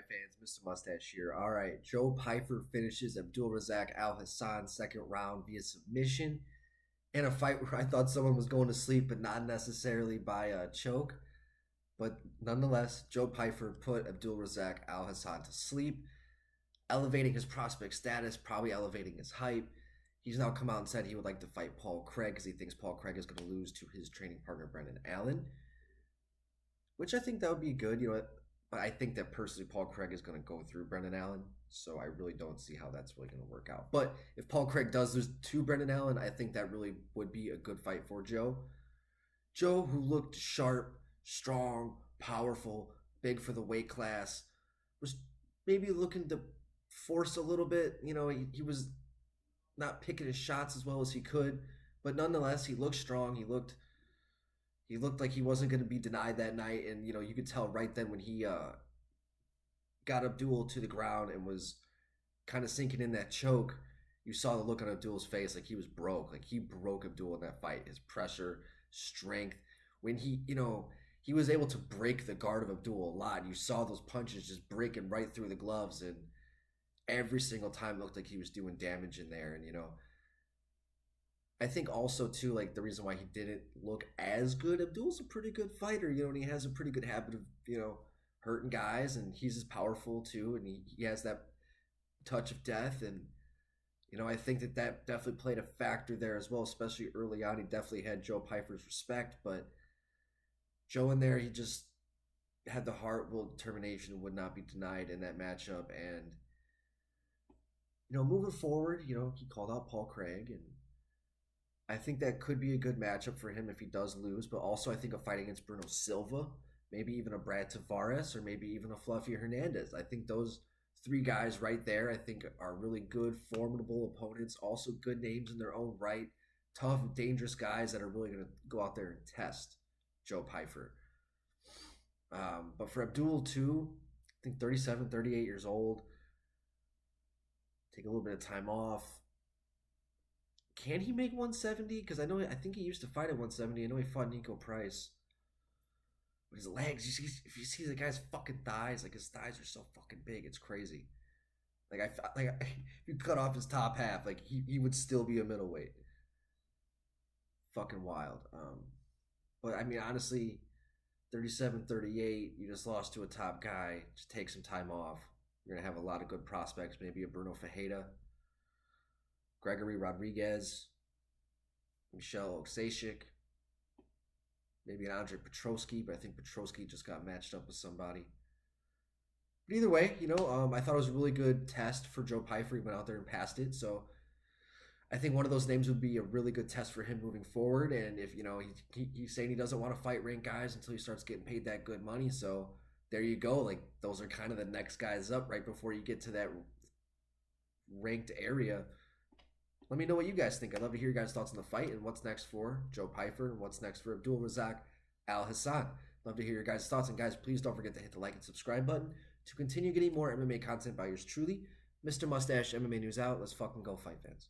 fans, Mr. Mustache here. All right, Joe Pyfer finishes Abdul Razak Al Hassan second round via submission in a fight where I thought someone was going to sleep, but not necessarily by a choke. But nonetheless, Joe Pyfer put Abdul Razak Al Hassan to sleep, elevating his prospect status, probably elevating his hype. He's now come out and said he would like to fight Paul Craig because he thinks Paul Craig is going to lose to his training partner Brendan Allen, which I think that would be good. But I think that personally Paul Craig is going to go through Brendan Allen, so I really don't see how that's really going to work out. But if Paul Craig does lose to Brendan Allen, I think that really would be a good fight for Joe. Joe, who looked sharp, strong, powerful, big for the weight class, was maybe looking to force a little bit. He was not picking his shots as well as he could, but nonetheless, he looked strong. He looked like he wasn't going to be denied that night, and you could tell right then when he got Abdul to the ground and was kind of sinking in that choke. You saw the look on Abdul's face, like he was broke. Like he broke Abdul in that fight. His pressure, strength. When he was able to break the guard of Abdul a lot. You saw those punches just breaking right through the gloves, and every single time looked like he was doing damage in there. And I think also too, like the reason why he didn't look as good. Abdul's a pretty good fighter, and he has a pretty good habit of hurting guys, and he's as powerful too, and he has that touch of death, and I think that definitely played a factor there as well, especially early on. He definitely had Joe Pyfer's respect, but Joe in there, he just had the heart, will, determination, would not be denied in that matchup, and moving forward, he called out Paul Craig, and I think that could be a good matchup for him if he does lose, but also I think a fight against Bruno Silva, maybe even a Brad Tavares, or maybe even a Fluffy Hernandez. I think those three guys right there, I think are really good, formidable opponents, also good names in their own right, tough, dangerous guys that are really going to go out there and test Joe Pyfer. But for Abdul too, I think 37, 38 years old, take a little bit of time off. Can he make 170? Because I think he used to fight at 170. I know he fought Nico Price. But his legs, if you see the guy's fucking thighs, like his thighs are so fucking big, it's crazy. If you cut off his top half, like he would still be a middleweight. Fucking wild. But I mean, honestly, 37, 38, you just lost to a top guy. Just take some time off. You're gonna have a lot of good prospects. Maybe a Bruno Fajeda, Gregory Rodriguez, Michelle Oksashik, maybe an Andre Petrosky, but I think Petrosky just got matched up with somebody. But either way, I thought it was a really good test for Joe Pyfer. He went out there and passed it. So I think one of those names would be a really good test for him moving forward. And if, he's saying he doesn't want to fight ranked guys until he starts getting paid that good money. So there you go. Like those are kind of the next guys up right before you get to that ranked area. Let me know what you guys think. I'd love to hear your guys' thoughts on the fight and what's next for Joe Pyfer and what's next for Abdul Razak Al Hassan. Love to hear your guys' thoughts. And guys, please don't forget to hit the like and subscribe button to continue getting more MMA content by yours truly. Mr. Mustache, MMA News out. Let's fucking go fight, fans.